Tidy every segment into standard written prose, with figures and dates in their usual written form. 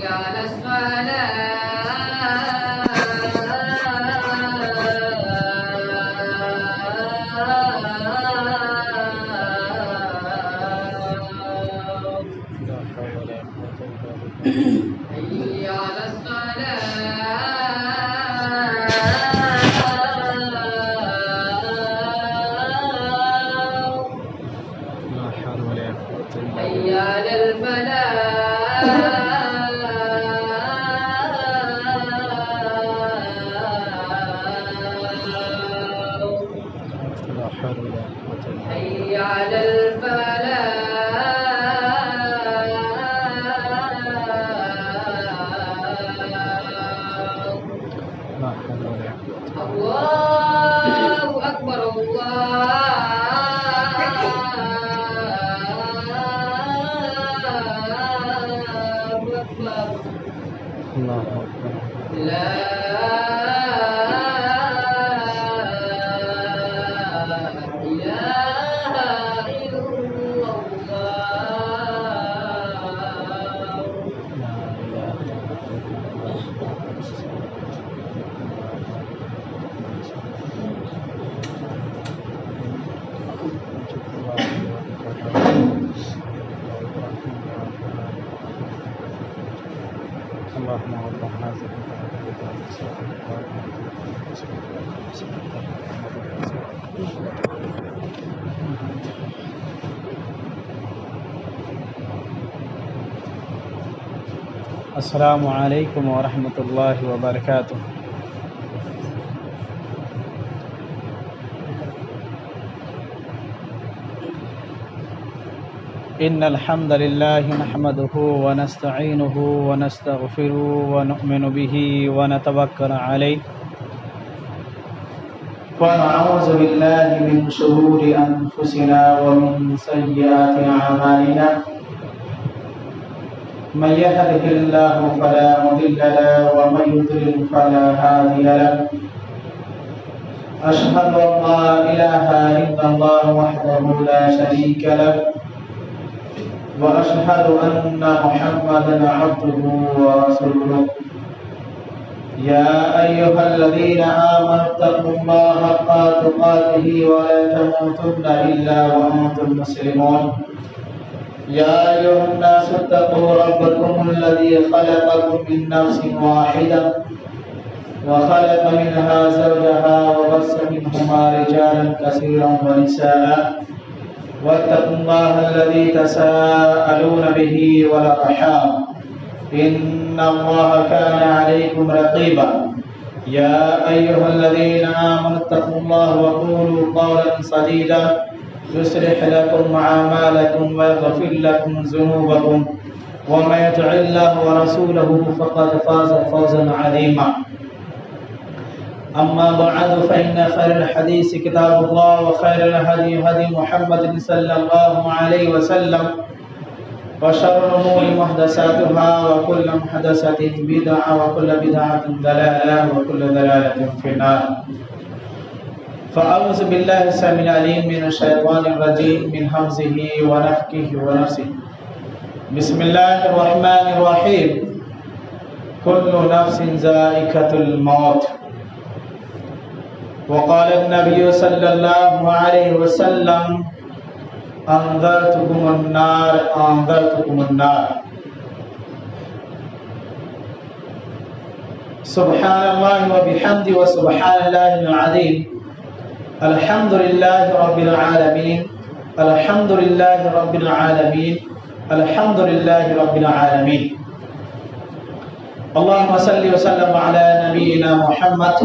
على الصلاة حي على الصلاة لا حول ولا قوة إلا حي بالله. على الفلاح لا حول ولا قوة إلا حي بالله. على الفلاح لا حول ولا قوة. الله أكبر الله أكبر الله أكبر. لا إله إلا الله لا إله إلا اللهم وفقنا السلام عليكم ورحمة الله وبركاته. إن الحمد لله نحمده ونستعينه ونستغفره ونؤمن به ونتوكل عليه ونعوذ بالله من شرور أنفسنا ومن سيئات أعمالنا من يهده الله فلا مضل له ومن يضلل فلا هادي له أشهد أن لا إله إلا الله وحده لا شريك له وأشهد أن محمدا عبده ورسوله يا أيها الذين آمنوا اتقوا الله حق تقاته ولا تموتن إلا وأنتم مسلمون يا أيها الناس اتقوا ربكم الذي خلقكم من نفس واحدة وخلق منها زوجها وبث منهما رجالا كثيرا ونساء واتقوا الله الذي تساءلون به والأرحام إن الله كان عليكم رقيبا يا أيها الذين آمنوا اتقوا الله وقولوا قولا سديدا يصلح لكم أعمالكم ويغفر لكم ذنوبكم ومن يطع الله ورسوله فقد فاز فوزا عظيما أما بعد فإن خير الحديث كتاب الله وخير الهدي هدي محمد صلى الله عليه وسلم وشر الأمور محدثاتها وكل محدثة بدعة وكل بدعة ضلالة وكل ضلالة في النار. فأعوذ بالله السميع العليم من الشيطان الرجيم من همزه ونفخه ونفثه. بسم الله الرحمن الرحيم. كل نفس ذائقة الموت. وقال النبي صلى الله عليه وسلم أنذرتكم النار أنذرتكم النار. سبحان الله وبحمده وسبحان الله العظيم. الحمد لله رب العالمين. الحمد لله رب العالمين. الحمد لله رب العالمين. اللهم صل وسلم على نبينا محمد.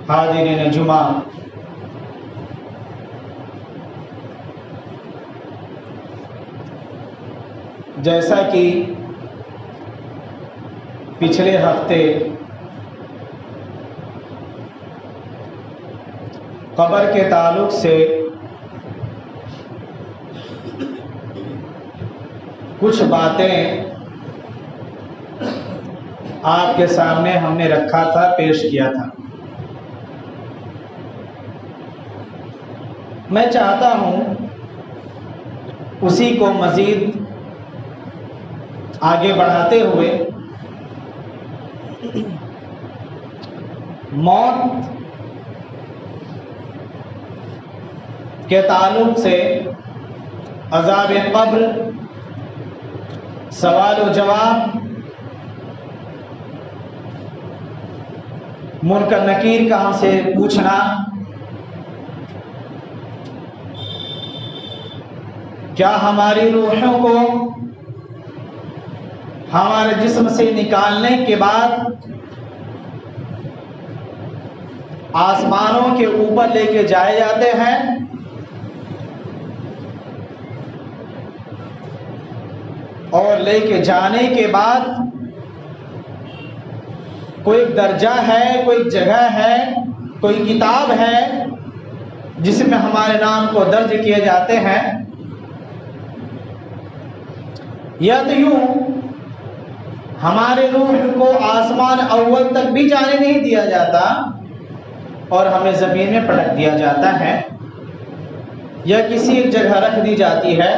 حاضرین جمعہ، جیسا کہ پچھلے ہفتے قبر کے تعلق سے کچھ باتیں آپ کے سامنے ہم نے رکھا تھا، پیش کیا تھا. میں چاہتا ہوں اسی کو مزید آگے بڑھاتے ہوئے موت کے تعلق سے عذاب قبر، سوال و جواب، منکر نکیر کا ہم سے پوچھنا، کیا ہماری روحوں کو ہمارے جسم سے نکالنے کے بعد آسمانوں کے اوپر لے کے جائے جاتے ہیں، اور لے کے جانے کے بعد کوئی درجہ ہے، کوئی جگہ ہے، کوئی کتاب ہے جس میں ہمارے نام کو درج کیے جاتے ہیں، یا تو یوں ہمارے روح کو آسمان اول تک بھی جانے نہیں دیا جاتا اور ہمیں زمین میں پٹک دیا جاتا ہے، یا کسی ایک جگہ رکھ دی جاتی ہے،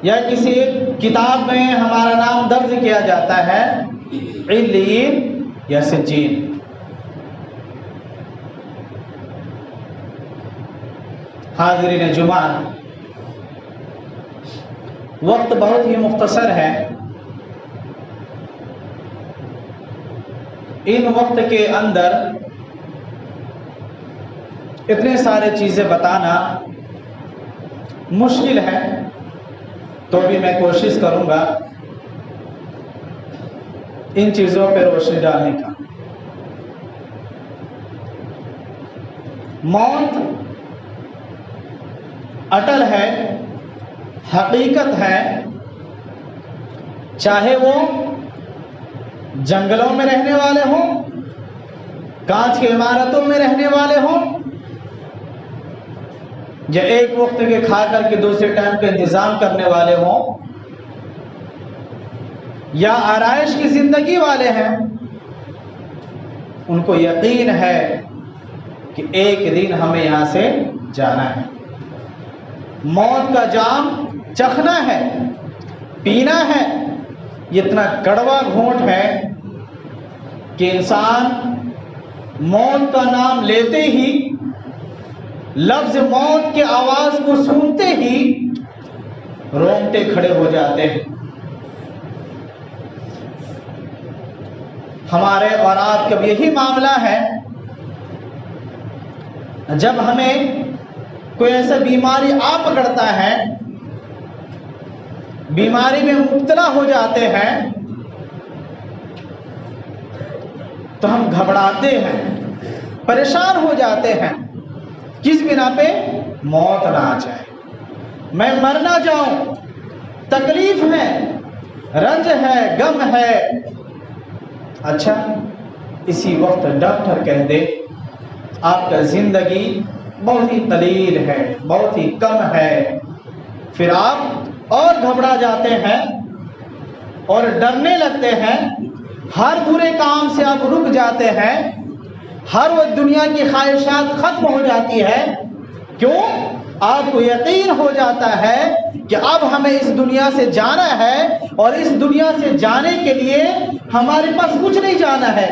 یا کسی ایک کتاب میں ہمارا نام درج کیا جاتا ہے، علیین یا سجین۔ حاضرین جمعہ، وقت بہت ہی مختصر ہے، ان وقت کے اندر اتنے سارے چیزیں بتانا مشکل ہے، تو بھی میں کوشش کروں گا ان چیزوں پہ روشنی ڈالنے کا۔ موت اٹل ہے، حقیقت ہے، چاہے وہ جنگلوں میں رہنے والے ہوں، کانچ کی عمارتوں میں رہنے والے ہوں، یا ایک وقت کے کھا کر کے دوسرے ٹائم کا انتظام کرنے والے ہوں، یا آرائش کی زندگی والے ہیں، ان کو یقین ہے کہ ایک دن ہمیں یہاں سے جانا ہے۔ موت کا جام چکھنا ہے، پینا ہے، یہ اتنا کڑوا گھونٹ ہے کہ انسان موت کا نام لیتے ہی، لفظ موت کی آواز کو سنتے ہی رونگٹے کھڑے ہو جاتے ہیں۔ ہمارے اور آپ کا بھی یہی معاملہ ہے، جب ہمیں کوئی ایسا بیماری آ پکڑتا ہے، بیماری میں مبتلا ہو جاتے ہیں، تو ہم گھبراتے ہیں، پریشان ہو جاتے ہیں، کس بنا پہ؟ موت نہ آ جائے، میں مر نہ جاؤں، تکلیف ہے، رنج ہے، غم ہے۔ اچھا، اسی وقت ڈاکٹر کہہ دے آپ کا زندگی بہت ہی قلیل ہے، بہت ہی کم ہے، پھر آپ اور گھبرا جاتے ہیں اور ڈرنے لگتے ہیں، ہر برے کام سے آپ رک جاتے ہیں، ہر وہ دنیا کی خواہشات ختم ہو جاتی ہے۔ کیوں؟ آپ کو یقین ہو جاتا ہے کہ اب ہمیں اس دنیا سے جانا ہے، اور اس دنیا سے جانے کے لیے ہمارے پاس کچھ نہیں جانا ہے۔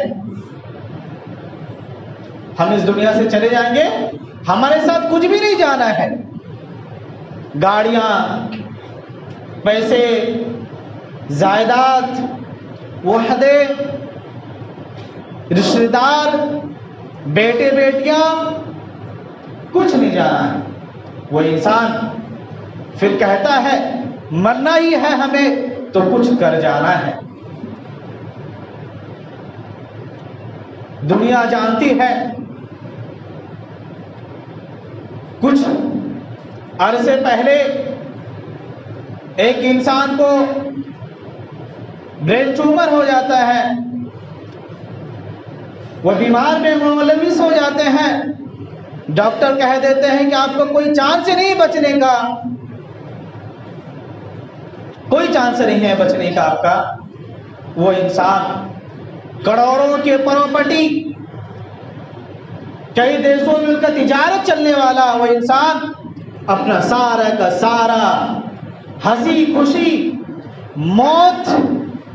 ہم اس دنیا سے چلے جائیں گے، ہمارے ساتھ کچھ بھی نہیں جانا ہے، گاڑیاں، پیسے، جائیداد، وحدے، رشتہ دار، بیٹے بیٹیاں، کچھ نہیں جانا ہے۔ وہ انسان پھر کہتا ہے مرنا ہی ہے ہمیں تو کچھ کر جانا ہے۔ دنیا جانتی ہے کچھ عرصے پہلے ایک انسان کو برین ٹیومر ہو جاتا ہے، وہ بیمار میں ملوث ہو جاتے ہیں، ڈاکٹر کہہ دیتے ہیں کہ آپ کو کوئی چانس نہیں بچنے کا، کوئی چانس نہیں ہے بچنے کا آپ کا۔ وہ انسان کروڑوں کے پراپرٹی، کئی دیشوں میں ان کا تجارت چلنے والا وہ انسان اپنا سارا کا سارا ہنسی خوشی موت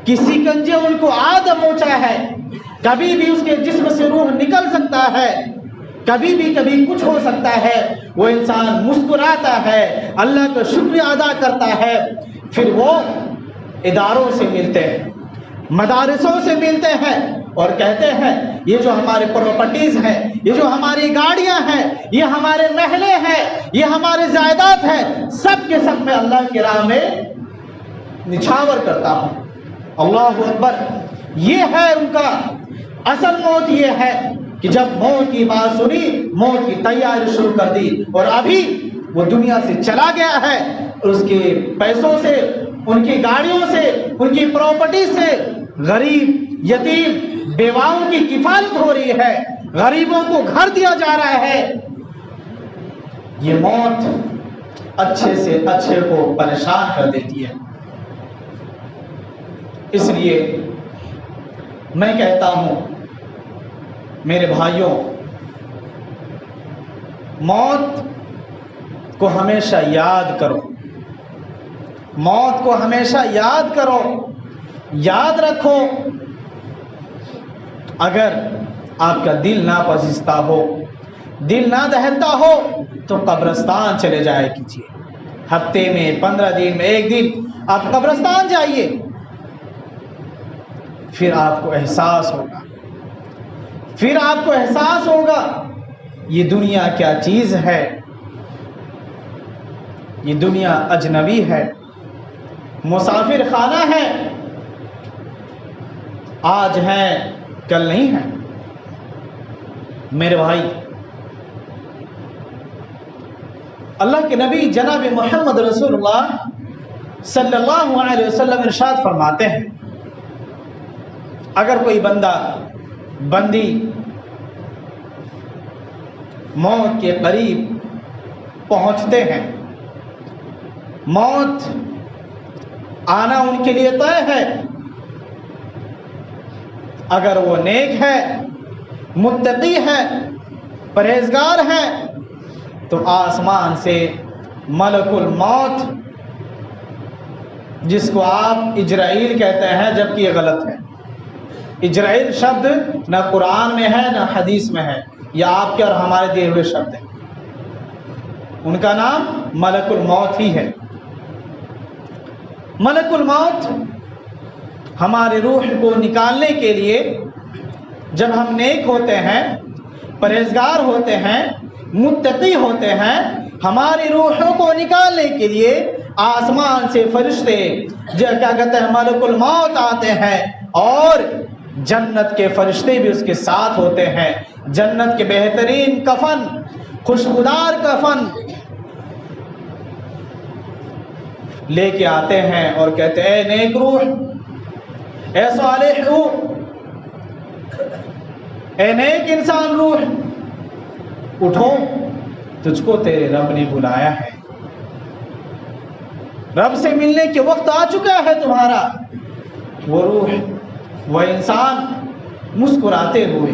کی سکنجے ان کو عادت پہنچا ہے. کبھی بھی اس کے جسم سے روح نکل سکتا ہے, کبھی کچھ ہو سکتا ہے. وہ انسان مسکراتا ہے, اللہ کا شکریہ ادا کرتا ہے, پھر وہ اداروں سے ملتے ہیں, مدارسوں سے ملتے ہیں اور کہتے ہیں یہ جو ہمارے پراپرٹیز ہیں, یہ جو ہماری گاڑیاں ہیں, یہ ہمارے محلے ہیں, یہ ہمارے جائیداد ہیں, سب کے سب میں اللہ کی راہ میں نچھاور کرتا ہوں. اللہ اکبر. یہ ہے ان کا اصل موت. یہ ہے کہ جب موت کی بات سنی, موت کی تیاری شروع کر دی, اور ابھی وہ دنیا سے چلا گیا ہے. اس کے پیسوں سے, ان کی گاڑیوں سے, ان کی پراپرٹی سے غریب یتیم بیواؤں کی کفالت ہو رہی ہے, غریبوں کو گھر دیا جا رہا ہے. یہ موت اچھے سے اچھے کو پریشان کر دیتی ہے. اس لیے میں کہتا ہوں میرے بھائیوں, موت کو ہمیشہ یاد کرو, موت کو ہمیشہ یاد کرو, یاد رکھو. اگر آپ کا دل ناپسندہ ہو, دل نہ دہلتا ہو, تو قبرستان چلے جایا کیجیے. ہفتے میں 15 دن میں 1 دن آپ قبرستان جائیے, پھر آپ کو احساس ہوگا, پھر آپ کو احساس ہوگا یہ دنیا کیا چیز ہے. یہ دنیا اجنبی ہے, مسافر خانہ ہے, آج ہے کل نہیں ہے. میرے بھائی, اللہ کے نبی جناب محمد رسول اللہ صلی اللہ علیہ وسلم ارشاد فرماتے ہیں, اگر کوئی بندہ بندی موت کے قریب پہنچتے ہیں, موت آنا ان کے لیے طے ہے, اگر وہ نیک ہے, متقی ہے, پرہیزگار ہے, تو آسمان سے ملک الموت, جس کو آپ اجرائیل کہتے ہیں جبکہ یہ غلط ہے. اجرائیل شبد نہ قرآن میں ہے نہ حدیث میں ہے, یہ آپ کے اور ہمارے دیے ہوئے شبد ہیں. ان کا نام ملک الموت ہی ہے. ملک الموت ہماری روح کو نکالنے کے لیے, جب ہم نیک ہوتے ہیں, پرہیزگار ہوتے ہیں, متقی ہوتے ہیں, ہماری روحوں کو نکالنے کے لیے آسمان سے فرشتے جو کیا کہتے ہیں ملک الموت آتے ہیں, اور جنت کے فرشتے بھی اس کے ساتھ ہوتے ہیں. جنت کے بہترین کفن, خوشبودار کفن لے کے آتے ہیں اور کہتے ہیں اے نیک روح, اے صالح روح, اے نیک انسان روح, اٹھو, تجھ کو تیرے رب نے بلایا ہے, رب سے ملنے کے وقت آ چکا ہے تمہارا. وہ روح, وہ انسان مسکراتے ہوئے,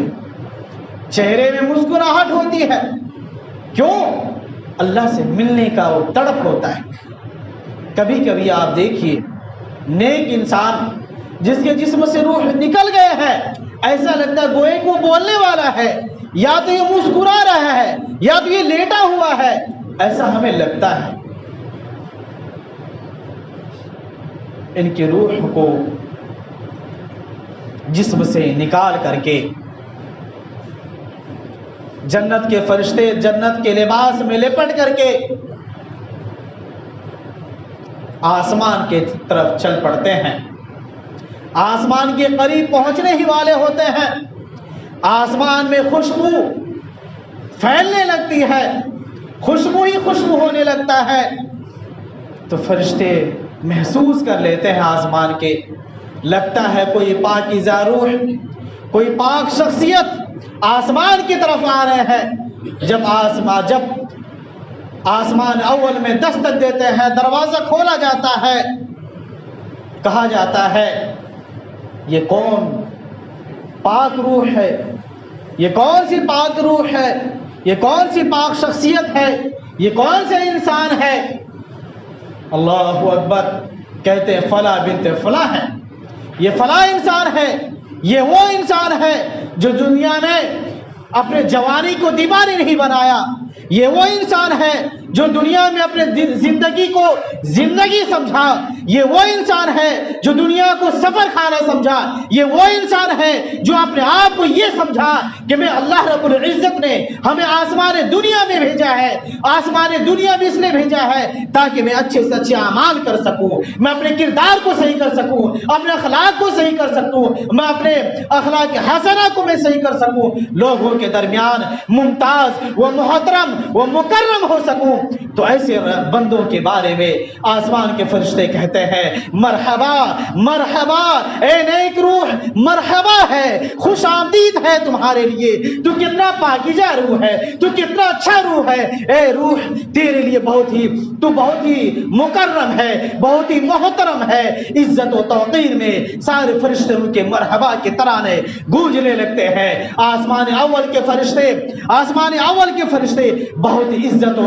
چہرے میں مسکراہٹ ہوتی ہے. کیوں؟ اللہ سے ملنے کا وہ تڑپ ہوتا ہے. کبھی کبھی آپ دیکھیے نیک انسان جس کے جسم سے روح نکل گئے ہیں, ایسا لگتا ہے گوئے کو بولنے والا ہے, یا تو یہ مسکرا رہا ہے یا تو یہ لیٹا ہوا ہے, ایسا ہمیں لگتا ہے. ان کی روح کو جسم سے نکال کر کے جنت کے فرشتے جنت کے لباس میں لپٹ کر کے آسمان کے طرف چل پڑتے ہیں. آسمان کے قریب پہنچنے ہی والے ہوتے ہیں. آسمان میں خوشبو پھیلنے لگتی ہے, خوشبو ہی خوشبو ہونے لگتا ہے. تو فرشتے محسوس کر لیتے ہیں آسمان کے, لگتا ہے کوئی پاکیزہ روح, کوئی پاک شخصیت آسمان کی طرف آ رہے ہیں. جب آسمان اول میں دستک دیتے ہیں, دروازہ کھولا جاتا ہے, کہا جاتا ہے یہ کون پاک روح ہے, یہ کون سی پاک روح ہے, یہ کون سی پاک شخصیت ہے, یہ کون سے انسان ہے؟ اللہ اکبر، کہتے ہیں فلاں بنت فلاں ہے، یہ فلاں انسان ہے، یہ وہ انسان ہے جو دنیا میں اپنے جوانی کو دیوانی نہیں بنایا، یہ وہ انسان ہے جو دنیا میں اپنے زندگی کو زندگی سمجھا، یہ وہ انسان ہے جو دنیا کو سفر خانہ سمجھا، یہ وہ انسان ہے جو اپنے آپ کو یہ سمجھا کہ میں اللہ رب العزت نے ہمیں آسمان دنیا میں بھیجا ہے، آسمان دنیا میں اس لیے بھیجا ہے تاکہ میں اچھے سے اچھے اعمال کر سکوں، میں اپنے کردار کو صحیح کر سکوں، اپنے اخلاق کو صحیح کر سکوں، میں اپنے اخلاق حسنہ کو میں صحیح کر سکوں، لوگوں کے درمیان ممتاز و محترم و مکرم ہو سکوں۔ تو ایسے بندوں کے بارے میں آسمان کے فرشتے کہتے ہیں مرحبا مرحبا اے نیک روح، مرحبا ہے، خوش آمدید ہے تمہارے لیے، تو کتنا پاکیزہ روح ہے، تو کتنا اچھا روح ہے، اے روح تیرے لیے بہت ہی مکرم ہے، بہت ہی محترم ہے۔ عزت و توقیر میں سارے فرشتے ان کے مرحبا کے ترانے گونجنے لگتے ہیں۔ آسمان اول کے فرشتے بہت ہی عزت و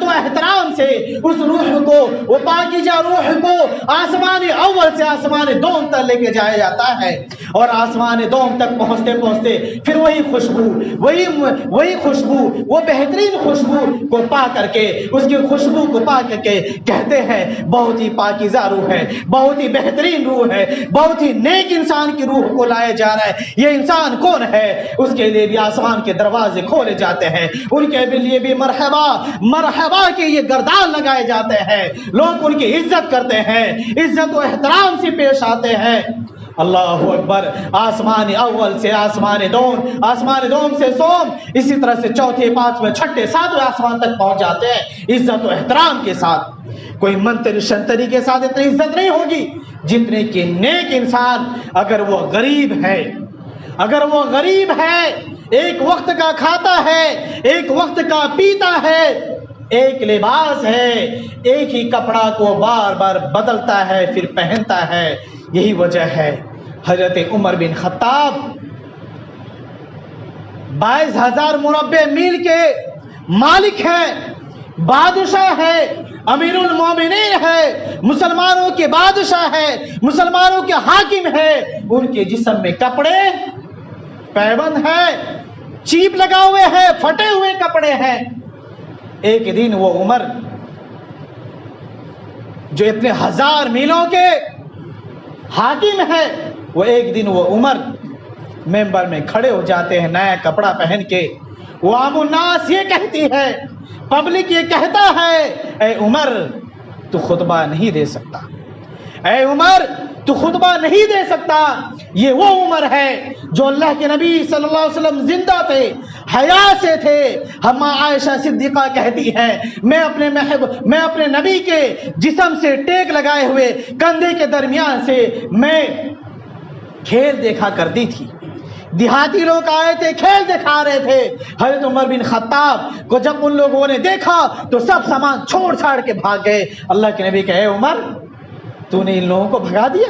احترام سے اس روح کو، وہ پاکیزہ روح کو آسمان اول سے آسمان دوم تک لے کے جایا جاتا ہے، اور آسمان دوم تک پہنچتے پھر وہی خوشبو وہ بہترین خوشبو کو پا کر کے، اس کی خوشبو کو پا کر کے کہتے ہیں بہت ہی پاکیزہ روح ہے، بہت ہی بہترین روح ہے، بہت ہی نیک انسان کی روح کو لایا جا رہا ہے۔ یہ انسان کون ہے؟ اس کے لیے بھی آسمان کے دروازے کھولے جاتے ہیں، ان کے لیے بھی مرحبا مرحبا کے یہ گردان لگائے جاتے ہیں، لوگ ان کی عزت کرتے ہیں، عزت و احترام سے پیش آتے ہیں۔ اللہ اکبر، آسمان اول سے آسمان دوم سے سوم، اسی طرح سے چوتھے، پانچویں، چھٹے، ساتویں آسمان تک پہنچ جاتے ہیں عزت و احترام کے ساتھ۔ کوئی منتری شنتری کے ساتھ اتنی عزت نہیں ہوگی جتنے کہ نیک انسان، اگر وہ غریب ہے، ایک وقت کا کھاتا ہے، ایک وقت کا پیتا ہے، ایک لباس ہے، ایک ہی کپڑا کو بار بار بدلتا ہے پھر پہنتا ہے۔ یہی وجہ ہے حضرت عمر بن خطاب 22,000 مربع میل کے مالک ہیں، بادشاہ ہے، امیر المومنین ہے، مسلمانوں کے بادشاہ ہے، مسلمانوں کے حاکم ہے، ان کے جسم میں کپڑے پیبند ہے، چیپ لگا ہوئے ہیں، پھٹے ہوئے کپڑے ہیں۔ ایک دن وہ عمر جو اتنے 1000 میلوں کے حاکم ہے، ایک دن وہ عمر ممبر میں کھڑے ہو جاتے ہیں نیا کپڑا پہن کے۔ وہ عام الناس یہ کہتی ہے، پبلک یہ کہتا ہے، اے عمر تو خطبہ نہیں دے سکتا، اے عمر تو خطبہ نہیں دے سکتا۔ یہ وہ عمر ہے جو اللہ کے نبی صلی اللہ علیہ وسلم زندہ تھے، حیا سے تھے۔ ہم عائشہ صدیقہ کہتی ہے، میں اپنے نبی کے جسم سے ٹیک لگائے ہوئے کندھے کے درمیان سے میں کھیل دیکھا کرتی تھی، دیہاتی لوگ آئے تھے، کھیل دکھا رہے تھے۔ حضرت عمر بن خطاب کو جب ان لوگوں نے دیکھا تو سب سامان چھوڑ چھاڑ کے بھاگ گئے۔ اللہ کے نبی کہے، عمر تو نے ان لوگوں کو بھگا دیا؟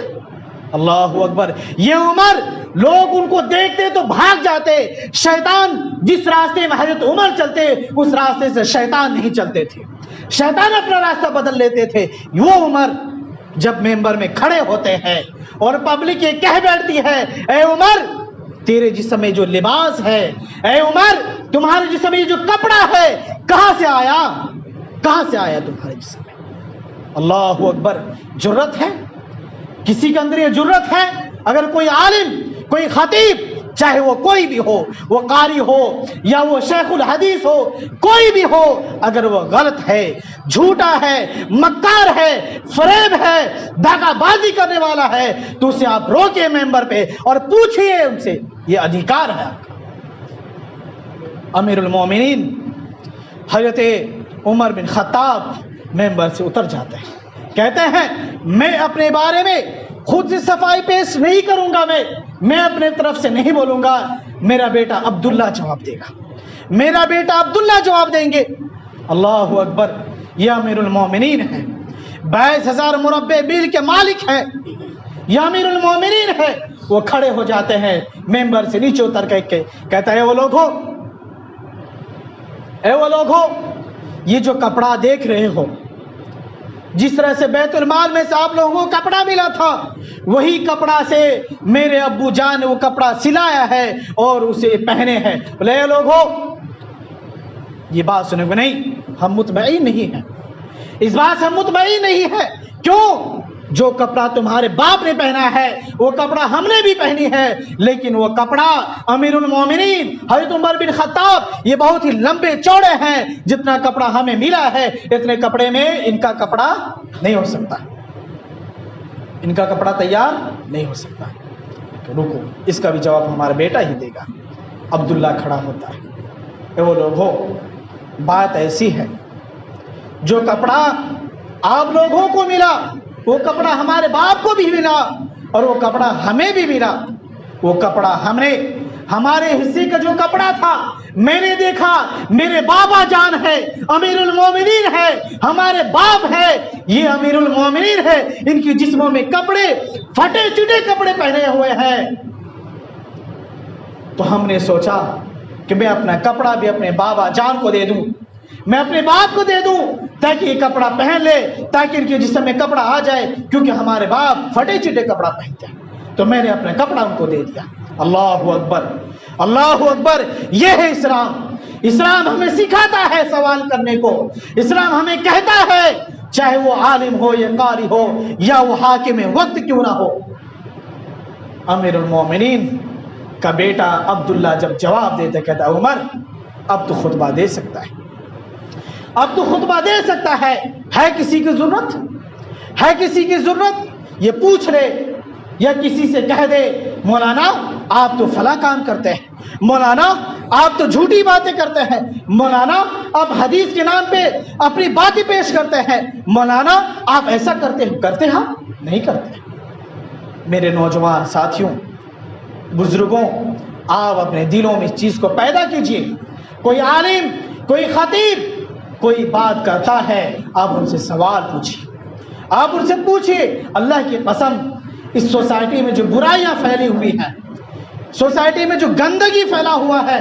اللہ اکبر، یہ عمر لوگ ان کو دیکھتے تو بھاگ جاتے۔ شیطان جس راستے میں حضرت عمر چلتے اس راستے سے شیطان نہیں چلتے تھے، شیطان اپنا راستہ بدل لیتے تھے۔ وہ عمر جب ممبر میں کھڑے ہوتے ہیں اور پبلک یہ کہہ بیٹھتی ہے، اے عمر تیرے جسم میں جو لباس ہے، اے عمر تمہارے جسم میں جو کپڑا ہے کہاں سے آیا تمہارے جسم میں؟ اللہ اکبر، جرت ہے کسی کے اندر، یہ جرت ہے؟ اگر کوئی عالم، کوئی خطیب، چاہے وہ کوئی بھی ہو، وہ قاری ہو یا وہ شیخ الحدیث ہو، کوئی بھی ہو، اگر وہ غلط ہے، جھوٹا ہے، مکار ہے، فریب ہے، دھاگہ بازی کرنے والا ہے، تو اسے آپ روکے ممبر پہ اور پوچھئے ان سے، یہ ادھیکار ہے آپ کا۔ امیر المومنین حضرت عمر بن خطاب ممبر سے اتر جاتے ہیں، کہتے ہیں میں اپنے بارے میں خود سے صفائی پیش نہیں کروں گا، میں اپنے طرف سے نہیں بولوں گا، میرا بیٹا عبداللہ جواب دے گا، میرا بیٹا عبداللہ جواب دیں گے۔ اللہ اکبر، یہ امیر المومنین ہے، 22,000 مربع میل کے مالک ہے، یہ امیر المومنین ہے۔ وہ کھڑے ہو جاتے ہیں ممبر سے نیچے اتر کے، کہتا ہے وہ لوگوں اے وہ لوگ ہو، یہ جو کپڑا دیکھ رہے ہو، جس طرح سے بیت المال میں سے آپ لوگوں کو کپڑا ملا تھا، وہی کپڑا سے میرے ابو جان نے وہ کپڑا سلایا ہے اور اسے پہنے ہیں۔ بولے اے لوگ ہو، یہ بات سنے گا نہیں، ہم مطمئن نہیں ہیں، اس بات سے ہم مطمئن نہیں ہیں۔ کیوں؟ جو کپڑا تمہارے باپ نے پہنا ہے وہ کپڑا ہم نے بھی پہنی ہے، لیکن وہ کپڑا امیر المومنین حضرت عمر بن خطاب یہ بہت ہی لمبے چوڑے ہیں، جتنا کپڑا ہمیں ملا ہے اتنے کپڑے میں ان کا کپڑا نہیں ہو سکتا، ان کا کپڑا تیار نہیں ہو سکتا۔ تو رکو، اس کا بھی جواب ہمارا بیٹا ہی دے گا۔ عبداللہ کھڑا ہوتا ہے، اے وہ لوگ ہو، بات ایسی ہے، جو کپڑا آپ لوگوں کو ملا وہ کپڑا ہمارے باپ کو بھی ملا اور وہ کپڑا ہمیں بھی ملا۔ وہ کپڑا ہم نے، ہمارے حصے کا جو کپڑا تھا، میں نے دیکھا میرے بابا جان ہے، امیر المومنین ہے، ہمارے باپ ہے، یہ امیر المومنین ہے، ان کی جسموں میں کپڑے پھٹے چٹے کپڑے پہنے ہوئے ہیں۔ تو ہم نے سوچا کہ میں اپنا کپڑا بھی اپنے بابا جان کو دے دوں، میں اپنے باپ کو دے دوں تاکہ یہ کپڑا پہن لے، تاکہ ان کے جسم میں کپڑا آ جائے، کیونکہ ہمارے باپ پھٹے چٹے کپڑا پہنتے ہیں۔ تو میں نے اپنا کپڑا ان کو دے دیا۔ اللہ اکبر، اللہ اکبر، یہ ہے اسلام۔ اسلام ہمیں سکھاتا ہے سوال کرنے کو، اسلام ہمیں کہتا ہے چاہے وہ عالم ہو یا قاری ہو یا وہ حاکم وقت کیوں نہ ہو۔ امیر المومنین کا بیٹا عبداللہ جب جواب دیتا کہتا عمر اب تو خطبہ دے سکتا ہے، اب تو خطبہ دے سکتا ہے کسی کی ضرورت ہے، کسی کی ضرورت یہ پوچھ لے یا کسی سے کہہ دے مولانا آپ تو فلاں کام کرتے ہیں، مولانا آپ تو جھوٹی باتیں کرتے ہیں، مولانا آپ حدیث کے نام پہ اپنی باتیں پیش کرتے ہیں، مولانا آپ ایسا کرتے ہیں نہیں کرتے۔ میرے نوجوان ساتھیوں، بزرگوں، آپ اپنے دلوں میں اس چیز کو پیدا کیجئے۔ کوئی عالم، کوئی خطیب کوئی بات کرتا ہے، آپ ان سے سوال پوچھیے، آپ ان سے پوچھیے۔ اللہ کی قسم، اس سوسائٹی میں جو برائیاں پھیلی ہوئی ہیں، سوسائٹی میں جو گندگی پھیلا ہوا ہے،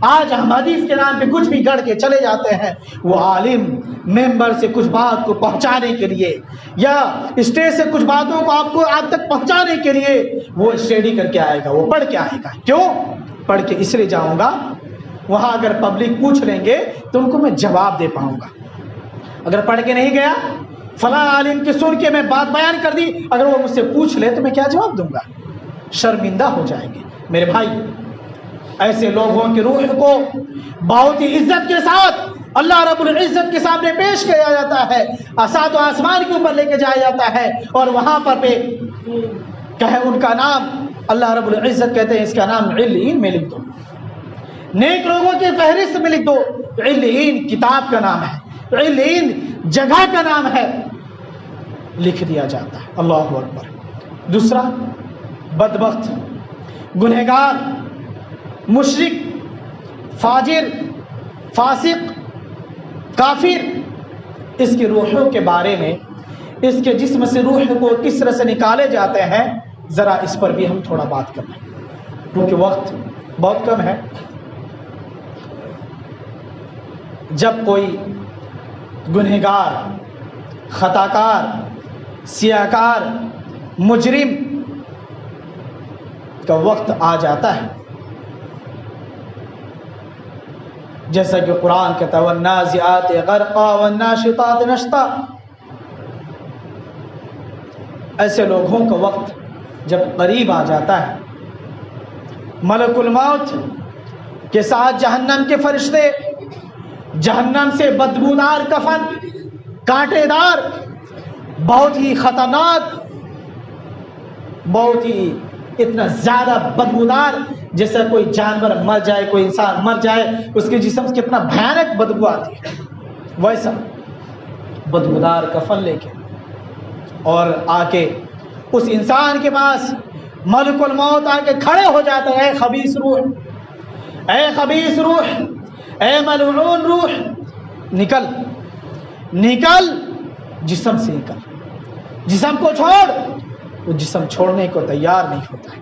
آج ہم حدیث کے نام پہ کچھ بھی گڑھ کے چلے جاتے ہیں، وہ عالم ممبر سے کچھ بات کو پہنچانے کے لیے یا اسٹیج سے کچھ باتوں کو آپ تک پہنچانے کے لیے وہ اسٹڈی کر کے آئے گا، وہ پڑھ کے آئے گا۔ کیوں پڑھ کے؟ اس لیے جاؤں گا وہاں اگر پبلک پوچھ لیں گے تو ان کو میں جواب دے پاؤں گا۔ اگر پڑھ کے نہیں گیا، فلاں عالم کی سن کے میں بات بیان کر دی، اگر وہ مجھ سے پوچھ لے تو میں کیا جواب دوں گا؟ شرمندہ ہو جائیں گے۔ میرے بھائی، ایسے لوگوں کی روح کو بہت ہی عزت کے ساتھ اللہ رب العزت کے سامنے پیش کیا جاتا ہے، سات و آسمان کے اوپر لے کے جایا جاتا ہے، اور وہاں پر کہے ان کا نام، اللہ رب العزت کہتے ہیں اس کا نام علیین میں لکھ دو، نیک لوگوں کی فہرست میں لکھ دو۔ علیین کتاب کا نام ہے، علیین جگہ کا نام ہے، لکھ دیا جاتا ہے۔ اللہ اکبر۔ دوسرا، بدبخت، گنہگار، مشرک، فاجر، فاسق، کافر، اس کی روحوں کے بارے میں، اس کے جسم سے روح کو کس طرح سے نکالے جاتے ہیں، ذرا اس پر بھی ہم تھوڑا بات کر لیں، کیونکہ وقت بہت کم ہے۔ جب کوئی گنہگار، خطاکار، سیاہکار، مجرم کا وقت آ جاتا ہے، جیسا کہ قرآن کہتا ہے والنازعات غرقا والناشطات نشطا، ایسے لوگوں کا وقت جب قریب آ جاتا ہے، ملک الموت کے ساتھ جہنم کے فرشتے جہنم سے بدبودار کفن، کانٹے دار، بہت ہی خطرناک، بہت ہی اتنا زیادہ بدبودار، جیسا کوئی جانور مر جائے، کوئی انسان مر جائے، اس کے جسم سے کتنا بھیانک بدبو آتی ہے، ویسا بدبودار کفن لے کے اور آ کے اس انسان کے پاس ملک الموت آ کے کھڑے ہو جاتے ہیں، اے خبیث روح، اے خبیث روح، اے ملعون روح، نکل نکل، جسم سے نکل، جسم کو چھوڑ۔ وہ جسم چھوڑنے کو تیار نہیں ہوتا ہے۔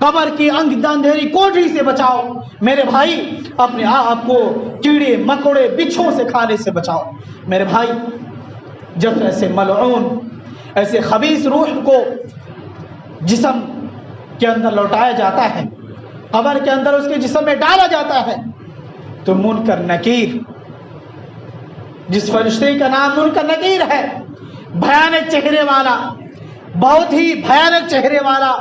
قبر کی اندھیری کوٹری سے بچاؤ میرے بھائی، اپنے آپ کو کیڑے مکوڑے بچھوں سے کھانے سے بچاؤ میرے بھائی۔ جب ایسے ملعون، ایسے خبیث روح کو جسم کے اندر لوٹایا جاتا ہے، قبر کے اندر اس کے جسم میں ڈالا جاتا ہے، تو منکر نکیر، جس فرشتے کا نام منکر نکیر ہے، بھیانک چہرے والا، بہت ہی بھیانک چہرے والا،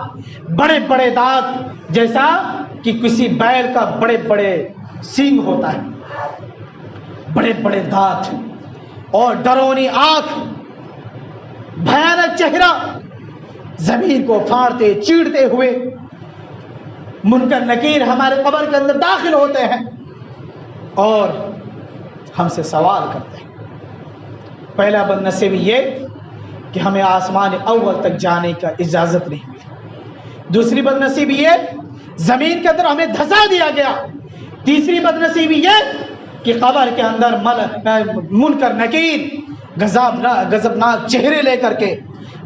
بڑے بڑے دانت، جیسا کہ کسی بیل کا بڑے بڑے سینگ ہوتا ہے، بڑے بڑے دانت اور ڈرونی آنکھ، بھیانک چہرہ، زمین کو پھاڑتے چیرتے ہوئے منکر نکیر ہمارے قبر کے اندر داخل ہوتے ہیں اور ہم سے سوال کرتے ہیں۔ پہلا بد نصیبی یہ کہ ہمیں آسمان اول تک جانے کا اجازت نہیں ملی، دوسری بد نصیبی یہ زمین کے اندر ہمیں دھسا دیا گیا، تیسری بد نصیبی یہ کہ قبر کے اندر منکر نکیر غضبناک چہرے لے کر کے،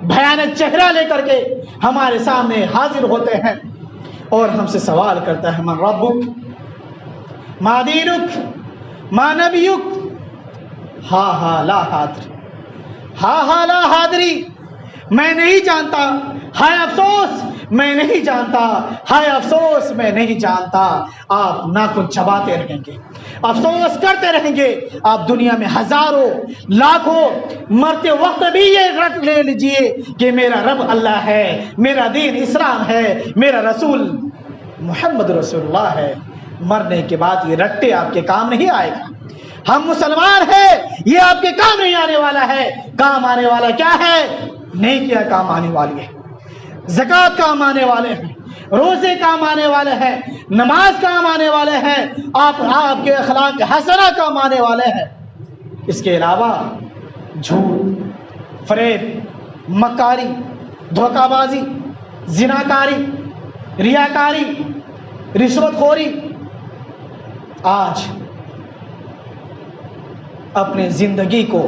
بھیانک چہرہ لے کر کے ہمارے سامنے حاضر ہوتے ہیں اور ہم سے سوال کرتا ہے، من ربک ما دینک ما نبیک، ہا ہا لا حاضر، ہا ہا لا حاضری، میں نہیں جانتا، ہائے افسوس میں نہیں جانتا، ہائے افسوس میں نہیں جانتا۔ آپ ناخن چباتے رہیں گے، افسوس کرتے رہیں گے، آپ دنیا میں ہزاروں لاکھوں مرتے وقت بھی یہ رٹ لے لیجئے کہ میرا رب اللہ ہے، میرا دین اسلام ہے، میرا رسول محمد رسول اللہ ہے۔ مرنے کے بعد یہ رٹے آپ کے کام نہیں آئے گا۔ ہم مسلمان ہیں، یہ آپ کے کام نہیں آنے والا ہے۔ کام آنے والا کیا ہے؟ نیکیاں کام آنے والی ہے، زکوٰۃ کام آنے والے ہیں، روزے کام آنے والے ہیں، نماز کام آنے والے ہیں، آپ کے اخلاق حسنہ کام آنے والے ہیں۔ اس کے علاوہ جھوٹ، فریب، مکاری، دھوکہ بازی، زناکاری، ریاکاری، رشوت خوری، آج اپنی زندگی کو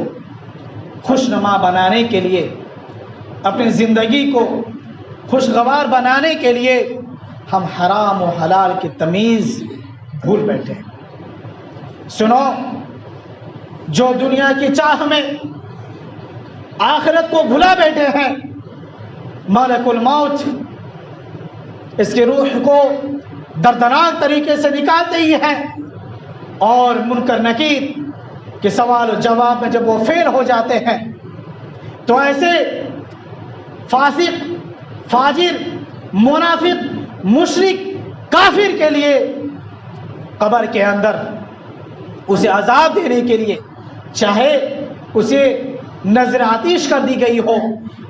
خوشنما بنانے کے لیے، اپنی زندگی کو خوشگوار بنانے کے لیے ہم حرام و حلال کی تمیز بھول بیٹھے ہیں۔ سنو، جو دنیا کی چاہ میں آخرت کو بھلا بیٹھے ہیں، ملک الموت اس کی روح کو دردناک طریقے سے نکالتے ہی ہیں، اور منکر نکیر کے سوال و جواب میں جب وہ فیل ہو جاتے ہیں تو ایسے فاسق، فاجر، منافق، مشرک، کافر کے لیے قبر کے اندر اسے عذاب دینے کے لیے، چاہے اسے نظر آتش کر دی گئی ہو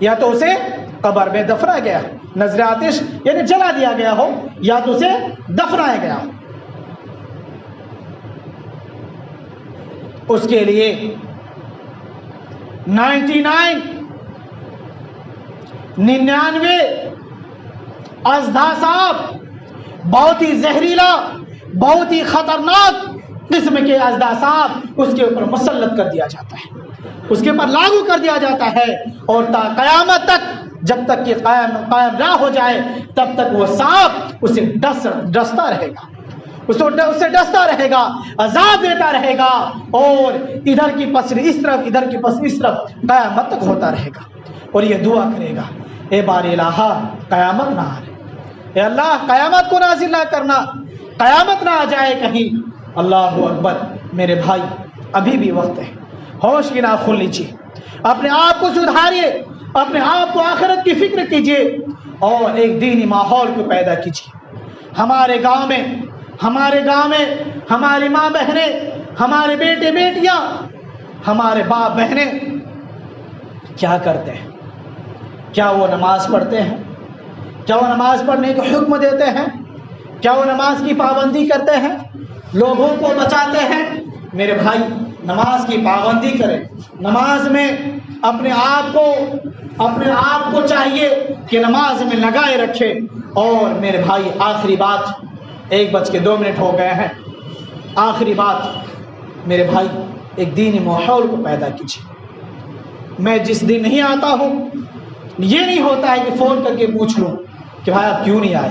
یا تو اسے قبر میں دفنا گیا، نظر آتش یعنی جلا دیا گیا ہو یا تو اسے دفنایا گیا ہو، اس کے لیے 99 اژدھاساب، بہت ہی زہریلا، بہت ہی خطرناک قسم کے اژدھاساب اس کے اوپر مسلط کر دیا جاتا ہے، اس کے اوپر لاگو کر دیا جاتا ہے، اور تا قیامت تک، جب تک کہ قائم نہ ہو جائے تب تک وہ سانپ اسے ڈستا رہے گا، اسے ڈستا رہے گا، عذاب دیتا رہے گا، اور ادھر کی پسر اس طرف، ادھر کی پسر اس طرف قیامت تک ہوتا رہے گا، اور یہ دعا کرے گا، اے باری الہ قیامت نہ آئے، اے اللہ قیامت کو نازل نہ کرنا، قیامت نہ آ جائے کہیں۔ اللہ اکبر۔ میرے بھائی، ابھی بھی وقت ہے، ہوش کی ناخن کھول لیجیے، اپنے آپ کو سدھاریے، اپنے آپ کو آخرت کی فکر کیجیے، اور ایک دینی ماحول کو پیدا کیجیے۔ ہمارے گاؤں میں ہماری ماں بہنیں، ہمارے بیٹے بیٹیاں، ہمارے باپ بہنیں کیا کرتے ہیں؟ کیا وہ نماز پڑھتے ہیں؟ کیا وہ نماز پڑھنے کو حکم دیتے ہیں؟ کیا وہ نماز کی پابندی کرتے ہیں؟ لوگوں کو بچاتے ہیں؟ میرے بھائی، نماز کی پابندی کریں، نماز میں اپنے آپ کو چاہیے کہ نماز میں لگائے رکھے۔ اور میرے بھائی، آخری بات، 1:02 ہو گئے ہیں، آخری بات میرے بھائی، ایک دینی ماحول کو پیدا کیجیے۔ میں جس دن نہیں آتا ہوں، یہ نہیں ہوتا ہے کہ فون کر کے پوچھ لوں کہ بھائی آپ کیوں نہیں آئے،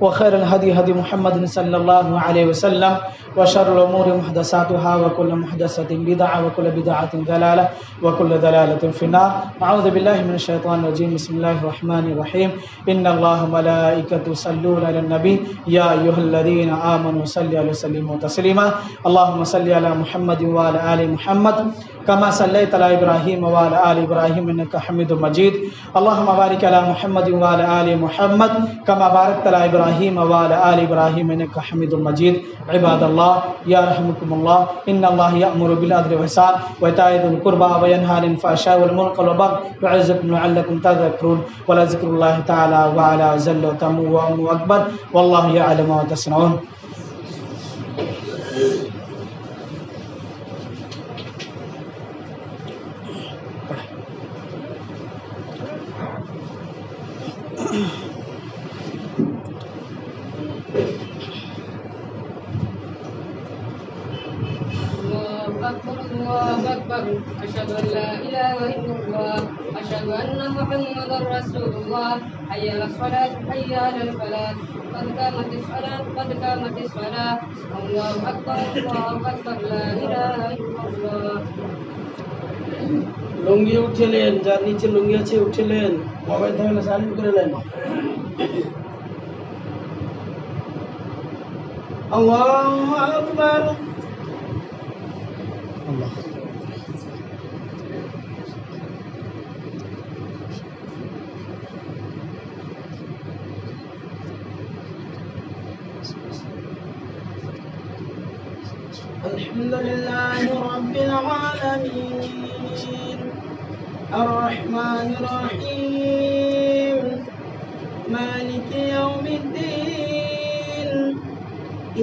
وخير الهدي هدي محمد صلى الله عليه وسلم وشر الامور محدثاتها وكل محدثه بدعه وكل بدعه ضلاله وكل ضلاله في النار. اعوذ بالله من الشيطان الرجيم. بسم الله الرحمن الرحيم. ان الله وملائكته يصلون على النبي يا ايها الذين امنوا صلوا عليه وسلموا تسليما. اللهم صل على محمد وعلى ال محمد كما صليت على ابراهيم وعلى ال ابراهيم انك حميد مجيد. اللهم بارك على محمد وعلى ال محمد كما باركت على ابراهيم وعلى ال ابراهيم انك حميد مجيد. عباد الله يا رحمكم الله ان الله يأمر بالعدل والإحسان وإيتاء ذي القربى وينهى عن الفحشاء والمنكر والبغي يعظكم لعلكم تذكرون ولذكر الله تعالى وعلى جل وتم واكبر والله يعلم ما تصنعون. الله أكبر أشهد أن لا إله إلا الله أشهد أن محمدا رسول الله. حي على الصلاة حي على الفلاح قد قامت الصلاة قد قامت الصلاة. الله أكبر لا إله إلا الله. লুঙ্গি উঠেলেন, যার নিচে লুঙ্গি আছে উঠেলেন, মোবাইল থাকলে সাইলেন্ট করে নেন। আল্লাহু আকবার। الحمد لله رب العالمين الرحمن الرحيم مالك يوم الدين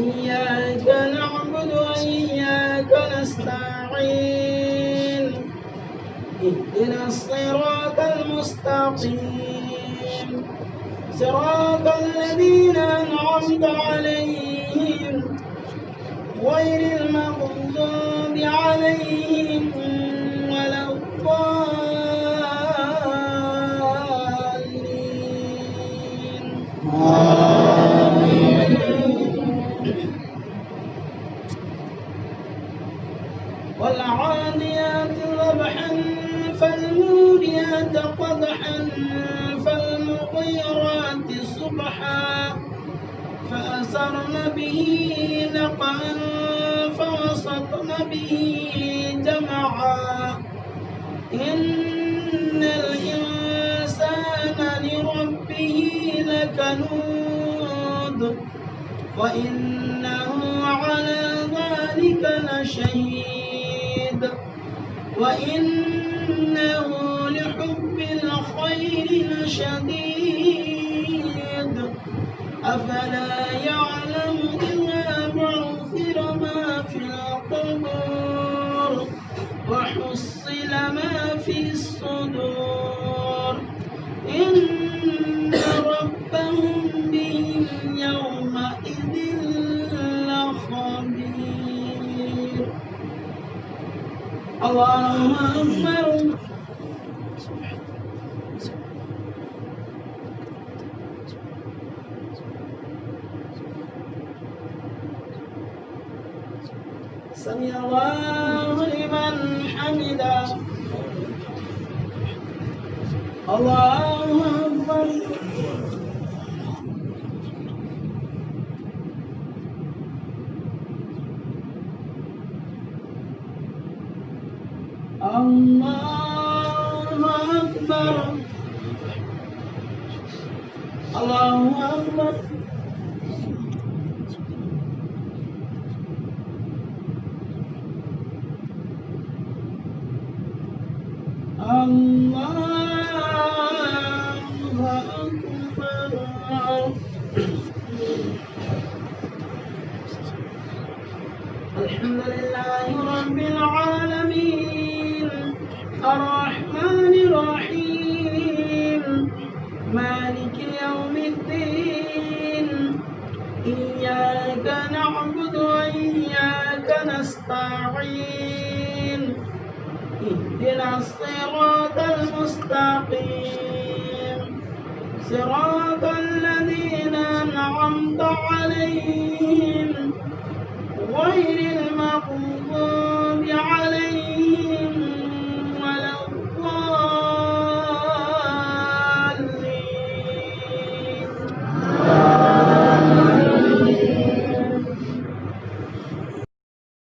إياك نعبد وإياك نستعين اهدنا الصراط المستقيم صراط الذين أنعمت عليهم غير المغضوب عليهم ولا الضالين. آمين. والعاديات ضبحا فالموريات قدحا فالمغيرات صبحا فأثرن به نقعا فوسطن به جمعا. إن الإنسان لربه لكنود وإنه على ذلك لشهيد وإنه لحب الخير لشديد. أفلا يعلم إذا بعثر ما في القبور وحصل ما في الصدور إن ربهم بهم يومئذ لخبير. الله أكبر. سمع الله لمن حمده. الله أكبر. الله أكبر. الله أكبر. الحمد لله رب العالمين الرحمن الرحيم مالك يوم الدين إياك نعبد وإياك نستعين اهدنا الصراط المستقيم صراط الذين أنعمت عليهم غير المغضوب عليهم